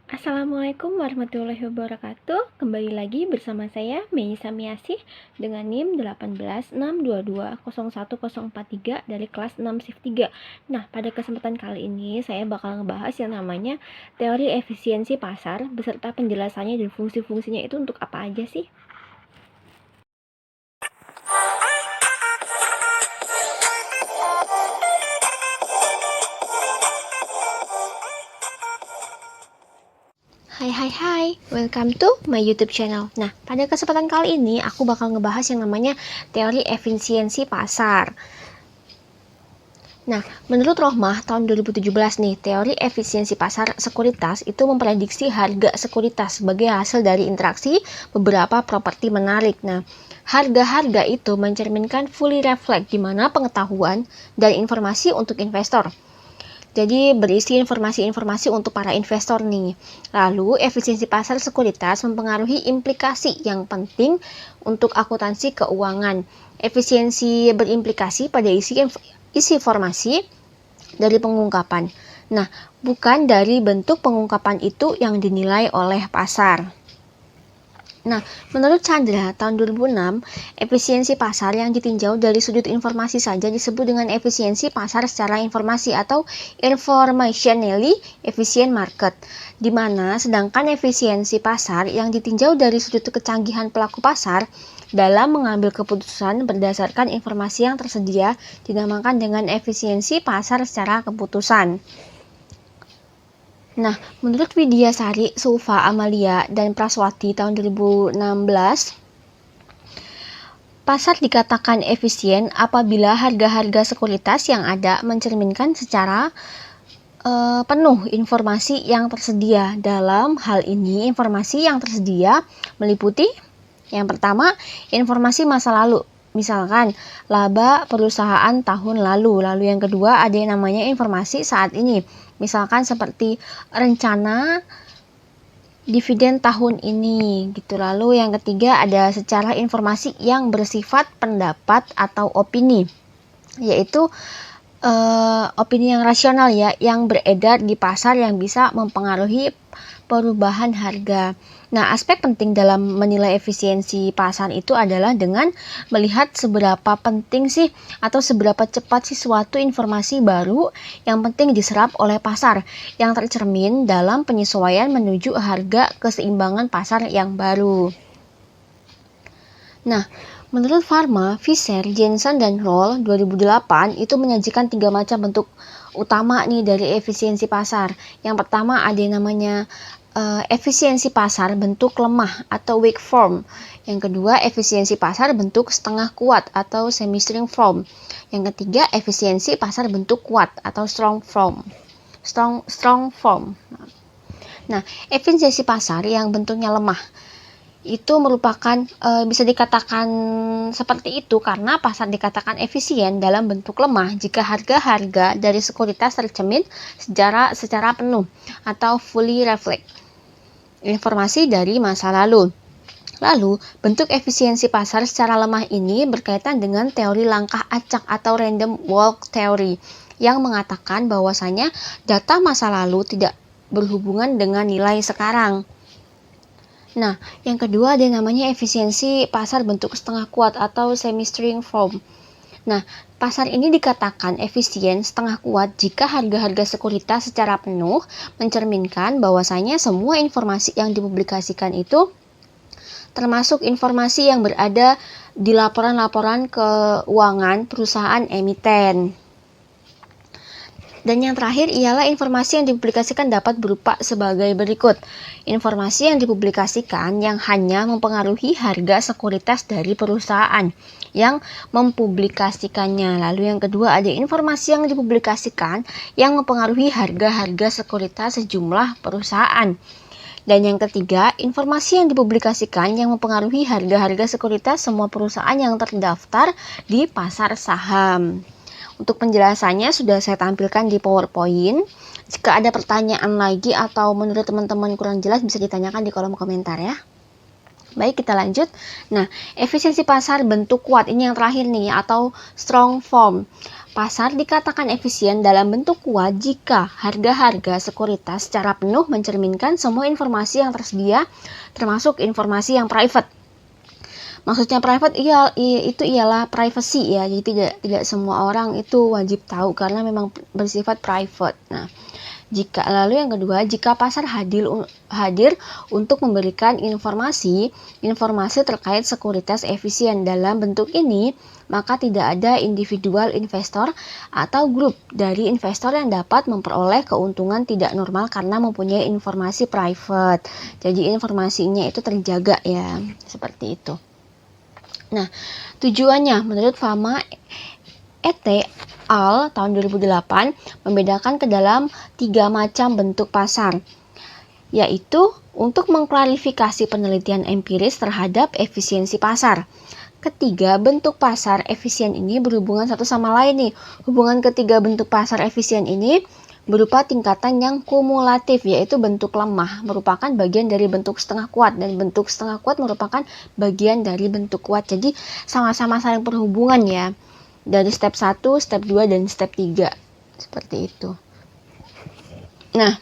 Assalamualaikum warahmatullahi wabarakatuh. Kembali lagi bersama saya Meisa Miasih dengan NIM 186220143 dari kelas 6 Shift 3. Nah, pada kesempatan kali ini saya bakal ngebahas yang namanya teori efisiensi pasar beserta penjelasannya dan fungsi-fungsinya itu untuk apa aja sih? Hai, welcome to my YouTube channel. Nah, pada kesempatan kali ini aku bakal ngebahas yang namanya teori efisiensi pasar. Nah, menurut Rohmah tahun 2017 nih, teori efisiensi pasar sekuritas itu memprediksi harga sekuritas sebagai hasil dari interaksi beberapa properti menarik. Nah, harga-harga itu mencerminkan fully reflect di mana pengetahuan dan informasi untuk investor. Jadi berisi informasi-informasi untuk para investor nih. Lalu efisiensi pasar sekuritas mempengaruhi implikasi yang penting untuk akuntansi keuangan. Efisiensi berimplikasi pada isi formasi dari pengungkapan. Nah, bukan dari bentuk pengungkapan itu yang dinilai oleh pasar. Nah, menurut Chandra, tahun 2006, efisiensi pasar yang ditinjau dari sudut informasi saja disebut dengan efisiensi pasar secara informasi atau informationally efficient market, di mana sedangkan efisiensi pasar yang ditinjau dari sudut kecanggihan pelaku pasar dalam mengambil keputusan berdasarkan informasi yang tersedia dinamakan dengan efisiensi pasar secara keputusan. Nah, menurut Widya Sari, Sulfa Amalia, dan Praswati tahun 2016, pasar dikatakan efisien apabila harga-harga sekuritas yang ada mencerminkan secara penuh informasi yang tersedia. Dalam hal ini, informasi yang tersedia meliputi yang pertama, informasi masa lalu. Misalkan, laba perusahaan tahun lalu. Lalu yang kedua, ada yang namanya informasi saat ini. Misalkan seperti rencana dividen tahun ini gitu. Lalu yang ketiga ada secara informasi yang bersifat pendapat atau opini, yaitu opini yang rasional ya, yang beredar di pasar yang bisa mempengaruhi perubahan harga. Nah, aspek penting dalam menilai efisiensi pasar itu adalah dengan melihat seberapa penting sih atau seberapa cepat sih suatu informasi baru yang penting diserap oleh pasar yang tercermin dalam penyesuaian menuju harga keseimbangan pasar yang baru. Nah, menurut Pharma, Fisher, Jensen, dan Roll 2008 itu menyajikan 3 macam bentuk utama nih dari efisiensi pasar. Yang pertama ada yang namanya efisiensi pasar bentuk lemah atau weak form. Yang kedua, efisiensi pasar bentuk setengah kuat atau semi-strong form. Yang ketiga, efisiensi pasar bentuk kuat atau strong form. Strong form. Nah, efisiensi pasar yang bentuknya lemah itu merupakan bisa dikatakan seperti itu karena pasar dikatakan efisien dalam bentuk lemah jika harga-harga dari sekuritas tercermin secara penuh atau fully reflect informasi dari masa lalu. Lalu, bentuk efisiensi pasar secara lemah ini berkaitan dengan teori langkah acak atau random walk theory yang mengatakan bahwasanya data masa lalu tidak berhubungan dengan nilai sekarang. Nah, yang kedua ada yang namanya efisiensi pasar bentuk setengah kuat atau semi-strong form. Nah, pasar ini dikatakan efisien setengah kuat jika harga-harga sekuritas secara penuh mencerminkan bahwasanya semua informasi yang dipublikasikan itu termasuk informasi yang berada di laporan-laporan keuangan perusahaan emiten. Dan yang terakhir ialah informasi yang dipublikasikan dapat berupa sebagai berikut. Informasi yang dipublikasikan yang hanya mempengaruhi harga sekuritas dari perusahaan yang mempublikasikannya. Lalu yang kedua ada informasi yang dipublikasikan yang mempengaruhi harga-harga sekuritas sejumlah perusahaan. Dan yang ketiga, informasi yang dipublikasikan yang mempengaruhi harga-harga sekuritas semua perusahaan yang terdaftar di pasar saham. Untuk penjelasannya sudah saya tampilkan di PowerPoint. Jika ada pertanyaan lagi atau menurut teman-teman kurang jelas bisa ditanyakan di kolom komentar ya. Baik, kita lanjut. Nah, efisiensi pasar bentuk kuat ini yang terakhir nih atau strong form. Pasar dikatakan efisien dalam bentuk kuat jika harga-harga sekuritas secara penuh mencerminkan semua informasi yang tersedia, termasuk informasi yang private. Maksudnya private itu ialah privacy ya. Jadi tidak semua orang itu wajib tahu karena memang bersifat private. Nah, lalu yang kedua, jika pasar hadir untuk memberikan informasi terkait sekuritas efisien dalam bentuk ini, maka tidak ada individual investor atau grup dari investor yang dapat memperoleh keuntungan tidak normal karena mempunyai informasi private. Jadi informasinya itu terjaga ya, seperti itu. Nah, tujuannya menurut Fama et al. Tahun 2008 membedakan ke dalam 3 macam bentuk pasar, yaitu untuk mengklarifikasi penelitian empiris terhadap efisiensi pasar. Ketiga bentuk pasar efisien ini berhubungan satu sama lain nih. Hubungan ketiga bentuk pasar efisien ini berupa tingkatan yang kumulatif, yaitu bentuk lemah merupakan bagian dari bentuk setengah kuat dan bentuk setengah kuat merupakan bagian dari bentuk kuat. Jadi sama-sama saling berhubungan ya. Dari step 1, step 2, dan step 3. Seperti itu. Nah,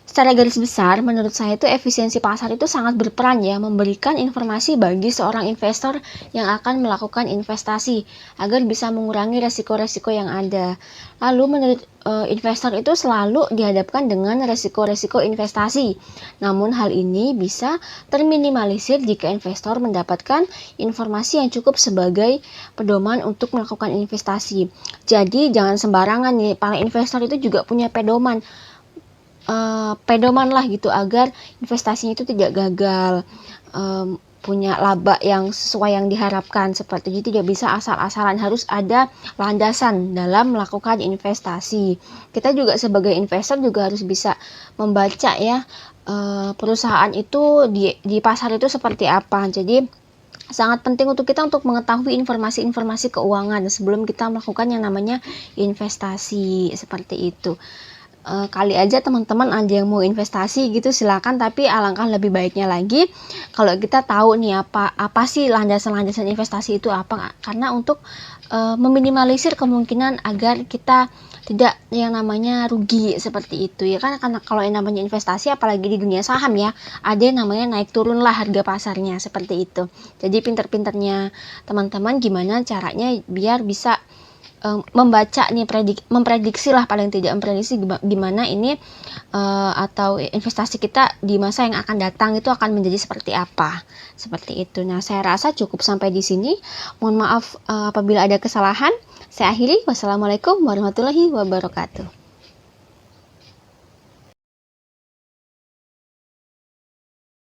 secara garis besar, menurut saya itu efisiensi pasar itu sangat berperan ya, memberikan informasi bagi seorang investor yang akan melakukan investasi agar bisa mengurangi resiko-resiko yang ada. Lalu menurut investor itu selalu dihadapkan dengan resiko-resiko investasi. Namun hal ini bisa terminimalisir jika investor mendapatkan informasi yang cukup sebagai pedoman untuk melakukan investasi. Jadi jangan sembarangan nih, para investor itu juga punya pedoman lah gitu agar investasinya itu tidak gagal, punya laba yang sesuai yang diharapkan. Seperti itu, tidak bisa asal-asalan, harus ada landasan dalam melakukan investasi. Kita juga sebagai investor juga harus bisa membaca ya perusahaan itu di pasar itu seperti apa. Jadi sangat penting untuk kita untuk mengetahui informasi-informasi keuangan sebelum kita melakukan yang namanya investasi, seperti itu. Kali aja teman-teman ada yang mau investasi gitu, silakan, tapi alangkah lebih baiknya lagi kalau kita tahu nih apa sih landasan-landasan investasi itu apa, karena untuk meminimalisir kemungkinan agar kita tidak yang namanya rugi seperti itu ya kan. Karena kalau yang namanya investasi apalagi di dunia saham ya, ada yang namanya naik turun lah harga pasarnya, seperti itu. Jadi pinter-pinternya teman-teman gimana caranya biar bisa membaca nih, memprediksi lah, paling tidak memprediksi gimana ini atau investasi kita di masa yang akan datang itu akan menjadi seperti apa, seperti itu. Nah, saya rasa cukup sampai di sini. Mohon maaf apabila ada kesalahan. Saya akhiri. Wassalamualaikum warahmatullahi wabarakatuh.